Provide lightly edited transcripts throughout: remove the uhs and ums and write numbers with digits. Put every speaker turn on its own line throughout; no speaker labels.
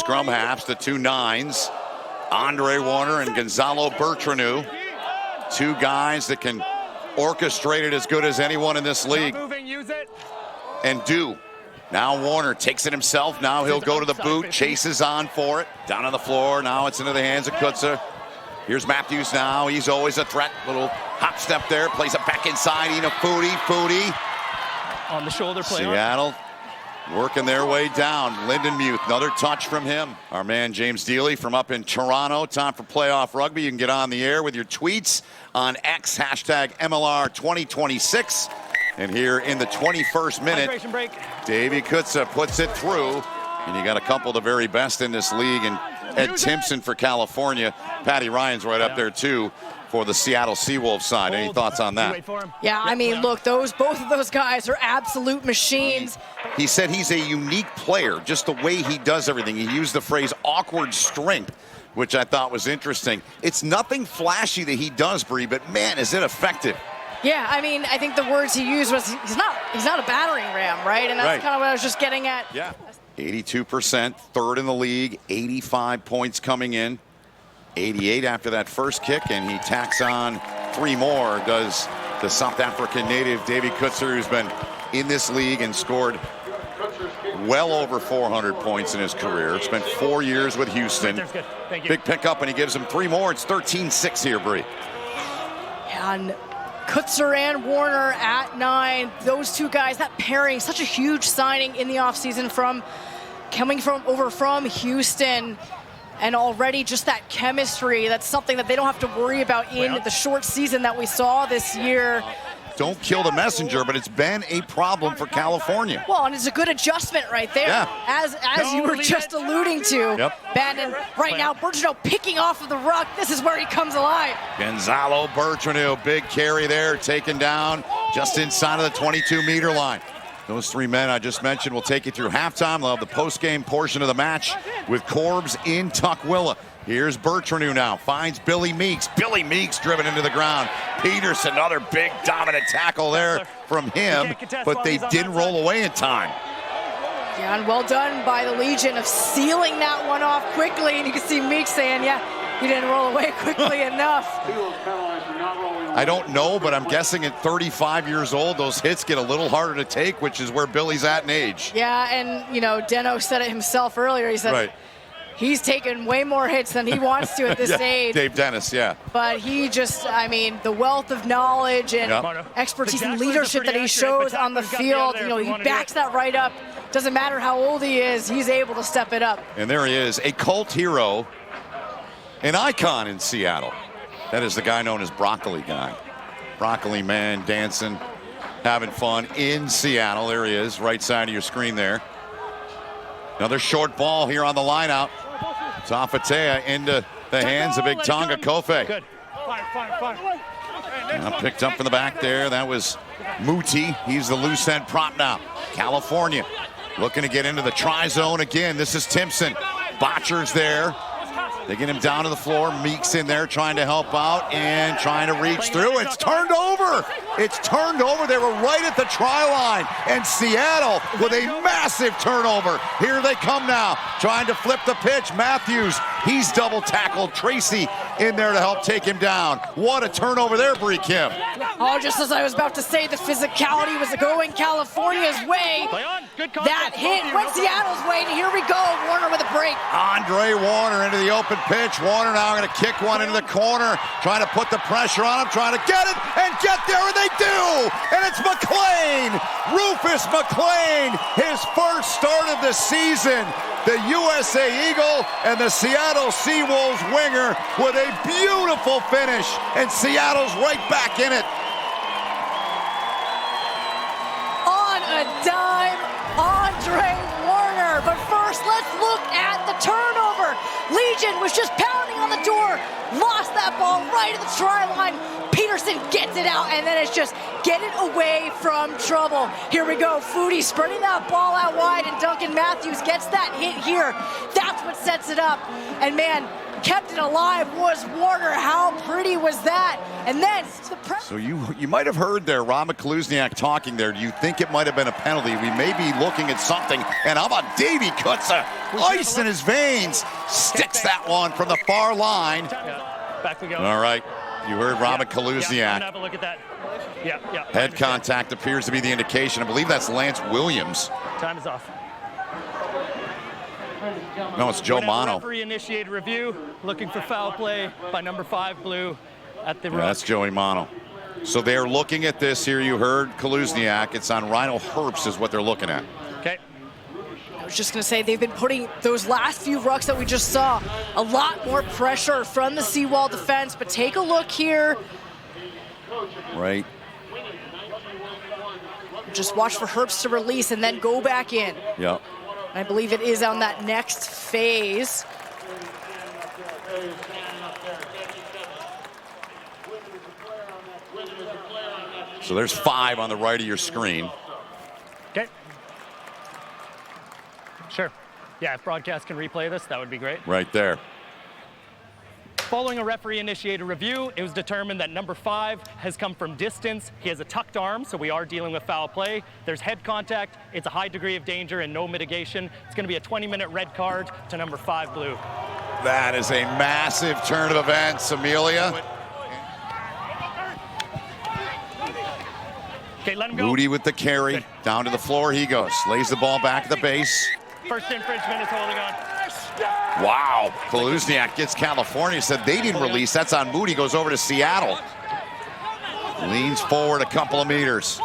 scrum halves, the 2 9s. Andre Warner and Gonzalo Bertranu. 2 guys that can orchestrate it as good as anyone in this league. And do. Now Warner takes it himself. Now he'll go to the boot, chases on for it. Down on the floor. Now it's into the hands of Kutzer. Here's Matthews now. He's always a threat. Little hop step there. Plays it back inside. Ina Foudy.
On the shoulder play.
Seattle working their way down. Lindenmuth, another touch from him. Our man James Dealey from up in Toronto. Time for playoff rugby. You can get on the air with your tweets on X, hashtag MLR 2026. And here in the 21st minute, Davy Kutza puts it through. And you got a couple of the very best in this league. And Ed Timpson for California. Patty Ryan's right up there, too, for the Seattle Seawolves side. Any thoughts on that?
Yeah, I mean, look, both of those guys are absolute machines.
He said he's a unique player, just the way he does everything. He used the phrase awkward strength, which I thought was interesting. It's nothing flashy that he does, Bree, but, man, is it effective.
Yeah, I mean, I think the words he used was he's not a battering ram, right? And that's kind of what I was just getting at.
Yeah. 82%, third in the league, 85 points coming in, 88 after that first kick, and he tacks on 3 more, does the South African native Davy Kutzer, who's been in this league and scored well over 400 points in his career. It's been 4 years with Houston. Big pickup, and he gives him 3 more. It's 13-6 here, Bree.
And Kutzer and Warner at 9. Those 2 guys, that pairing, such a huge signing in the offseason coming over from Houston. And already just that chemistry, that's something that they don't have to worry about in the short season that we saw this year.
Don't kill the messenger, but it's been a problem for California.
Well, and it's a good adjustment right there, as you were just alluding to. Ben, and right now, Bertranu picking off of the ruck. This is where he comes alive.
Gonzalo Bertranu, big carry there, taken down just inside of the 22-meter line. Those 3 men I just mentioned will take you through halftime. They'll have the post-game portion of the match with Corbs in Tukwila. Here's Bertranu now, finds Billy Meeks. Billy Meeks driven into the ground. Peterson, another big dominant tackle there from him, but they didn't roll away in time.
Yeah, and well done by the Legion of sealing that one off quickly. And you can see Meeks saying, yeah, he didn't roll away quickly enough.
I don't know, but I'm guessing at 35 years old, those hits get a little harder to take, which is where Billy's at in age.
Yeah, and, you know, Deno said it himself earlier. He said he's taken way more hits than he wants to at this age.
Dave Dennis,
But he just, I mean, the wealth of knowledge and expertise and leadership that he shows on the field, you know, he backs that right up. Doesn't matter how old he is, he's able to step it up.
And there he is, a cult hero, an icon in Seattle. That is the guy known as Broccoli Guy. Broccoli Man dancing, having fun in Seattle. There he is, right side of your screen there. Another short ball here on the line out. Tafatea into the hands of big Tonga Kofe.
Good.
Now picked up from the back there. That was Muti. He's the loose end prop now. California looking to get into the tri-zone again. This is Timpson. Botcher's there. They get him down to the floor. Meeks in there trying to help out and trying to reach through. It's turned over. It's turned over. They were right at the try line. And Seattle with a massive turnover. Here they come now, trying to flip the pitch. Matthews, he's double tackled. Tracy in there to help take him down. What a turnover there, Bree Kim.
Oh, just as I was about to say, the physicality was going California's way. That hit went Seattle's way, and here we go. Warner with a break.
Andre Warner into the open pitch. Warner now going to kick one into the corner, trying to put the pressure on him, trying to get it and get there, and they do! And it's McLean, Rufus McLean, his first start of the season. The USA Eagle and the Seattle Seawolves winger with a beautiful finish, and Seattle's right back in it.
On a dime, Andre Warner. But first, let's look at the turnover. Legion was just pounding on the door, lost that ball right at the try line. Peterson gets it out, and then it's just get it away from trouble. Here we go, Foodie spreading that ball out wide, and Duncan Matthews gets that hit here. That's what sets it up. And man, kept it alive was Warner. How pretty was that? And then the
so you might have heard there Rama Kaluzniak talking there. Do you think it might have been a penalty? We may be looking at something. And how about Davy Kutza? Ice in his veins. Sticks that one from the far line.
Back we go.
All right. You heard Rama Kaluzniak.
Yeah, have a look at that. Yeah.
Head contact appears to be the indication. I believe that's Lance Williams.
Time is off.
No, it's Joe Mono.
Referee initiated review, looking for foul play by number 5 blue at the ruck.
That's Joey Mono. So they're looking at this here. You heard Kaluzniak. It's on Rhino Herbst is what they're looking at.
Okay.
I was just going to say, they've been putting those last few rucks that we just saw, a lot more pressure from the Seawall defense, but take a look here.
Right.
Just watch for Herbst to release and then go back in.
Yep.
I believe it is on that next phase.
So there's 5 on the right of your screen.
Okay. Sure. Yeah, if broadcast can replay this, that would be great.
Right there.
Following a referee-initiated review, it was determined that number 5 has come from distance. He has a tucked arm, so we are dealing with foul play. There's head contact. It's a high degree of danger and no mitigation. It's going to be a 20-minute red card to number 5 blue.
That is a massive turn of events, Amelia.
Okay, let him go.
Moody with the carry.
Good.
Down to the floor he goes. Lays the ball back at the base.
First infringement is holding on.
Wow. Kaluzniak gets California. Said they didn't release. That's on Moody. Goes over to Seattle. Leans forward a couple of meters.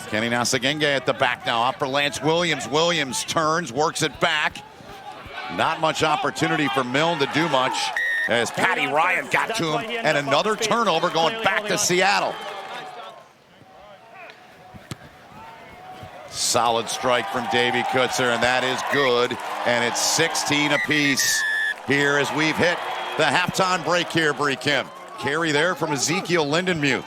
Kenny Nasagenge at the back now. Up for Lance Williams. Williams turns, works it back. Not much opportunity for Milne to do much as Patty Ryan got to him. And another turnover going back to Seattle. Solid strike from Davy Kutzer, and that is good. And it's 16 apiece here as we've hit the halftime break here, Bree Kim. Carry there from Ezekiel Lindenmuth.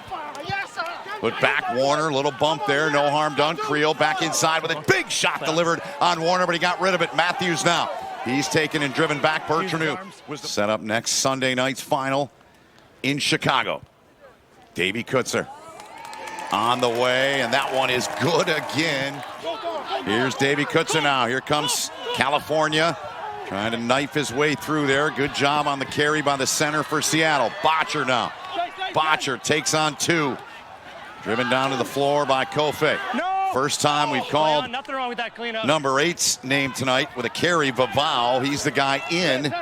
Put back Warner, little bump there, no harm done. Creel back inside with a big shot delivered on Warner, but he got rid of it. Matthews now. He's taken and driven back. Bertranu was set up next Sunday night's final in Chicago. Davy Kutzer on the way, and that one is good again. Here's Davy Kutzer now. Here comes California, trying to knife his way through there. Good job on the carry by the center for Seattle. Botcher now. Botcher takes on 2. Driven down to the floor by Kofe.
No!
First time we've called
nothing wrong with that cleanup.
number 8's name tonight with a carry, Vavao. He's the guy in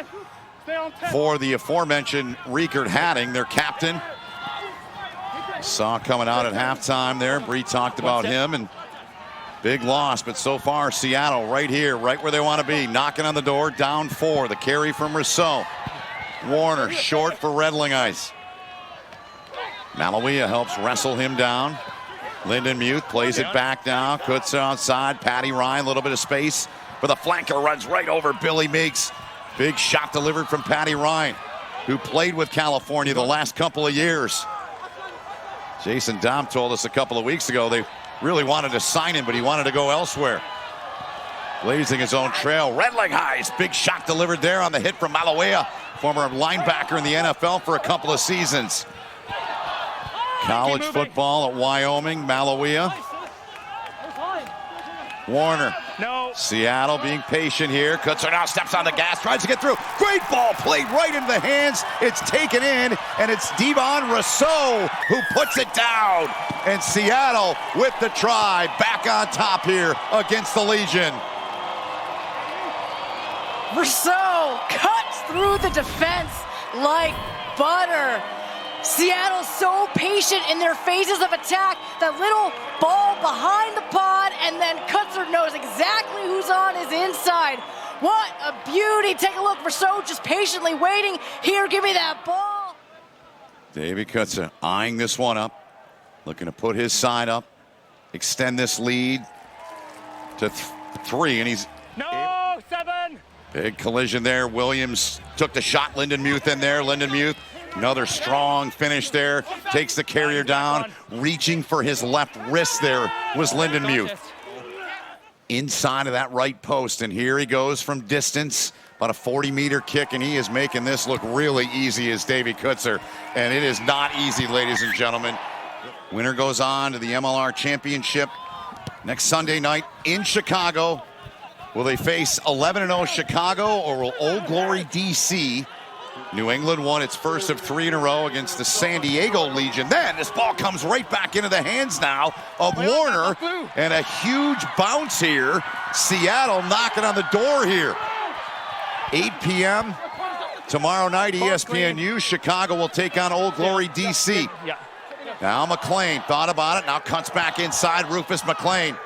for the aforementioned Riekert Hatting, their captain. Saw coming out at halftime there. Bree talked about him, and big loss, but so far Seattle right here, right where they want to be, knocking on the door, down 4. The carry from Rousseau. Warner short for Redling Ice. Malawia helps wrestle him down. Lindenmuth plays it back now. Kutzer outside. Patty Ryan, a little bit of space for the flanker, runs right over Billy Meeks. Big shot delivered from Patty Ryan, who played with California the last couple of years. Jason Dom told us a couple of weeks ago they really wanted to sign him, but he wanted to go elsewhere. Blazing his own trail. Redling Highs, big shot delivered there on the hit from Malawea, former linebacker in the NFL for a couple of seasons. College football at Wyoming, Malawea. Warner.
No.
Seattle being patient here. Kutzer now steps on the gas, tries to get through. Great ball played right into the hands. It's taken in, and it's Devon Rousseau who puts it down. And Seattle with the try, back on top here against the Legion.
Rousseau cuts through the defense like butter. Seattle's so patient in their phases of attack. That little ball behind the pod, and then Kutzer knows exactly who's on his inside. What a beauty. Take a look. Rousseau just patiently waiting. Here, give me that ball.
Davy Kutzer eyeing this one up. Looking to put his side up. Extend this lead to 3, and he's...
No, 7!
Big collision there. Williams took the shot. Lindenmuth in there. Lindenmuth Another strong finish there. Takes the carrier down. Reaching for his left wrist there was Lindenmuth. Inside of that right post, and here he goes from distance. About a 40-meter kick, and he is making this look really easy as Davy Kutzer. And it is not easy, ladies and gentlemen. Winner goes on to the MLR Championship next Sunday night in Chicago. Will they face 11-0 Chicago, or will Old Glory DC? New England won its first of 3 in a row against the San Diego Legion. Then this ball comes right back into the hands now of Warner, and a huge bounce here. Seattle knocking on the door here. 8 p.m. tomorrow night, ESPN. Chicago will take on Old Glory DC. Now McLean thought about it, now cuts back inside. Rufus McLean.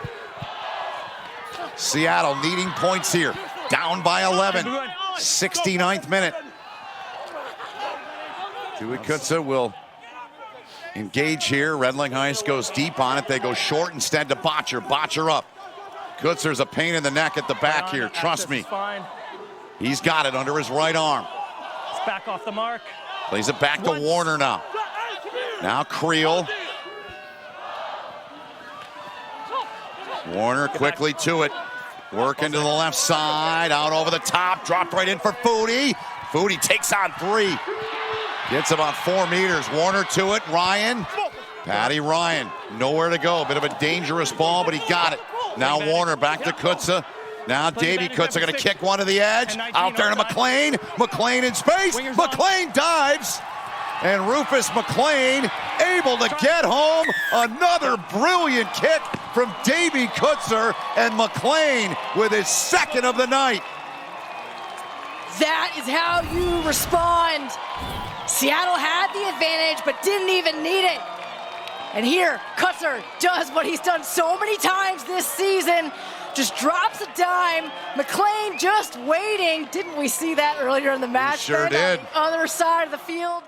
Seattle needing points here. Down by 11. 69th minute. Dewey Kutzer will engage here. Redling Heist goes deep on it. They go short instead to Botcher. Botcher up. Kutzer's a pain in the neck at the back here. Trust me. He's got it under his right arm.
It's back off the mark.
Plays it back to Warner now. Now Creel. Warner quickly to it. Work into the left side. Out over the top. Dropped right in for Foodie. Foodie takes on 3. Gets about 4 meters. Warner to it. Ryan. Patty Ryan. Nowhere to go. Bit of a dangerous ball, but he got it. Now Warner back to Kutzer. Now Davy Kutzer going to kick one to the edge. Out there to McLean. McLean in space. McLean dives. And Rufus McLean able to get home. Another brilliant kick from Davy Kutzer, and McLean with his second of the night.
That is how you respond. Seattle had the advantage, but didn't even need it. And here, Kutzer does what he's done so many times this season. Just drops a dime. McLean just waiting. Didn't we see that earlier in the match?
We sure did.
On the other side of the field.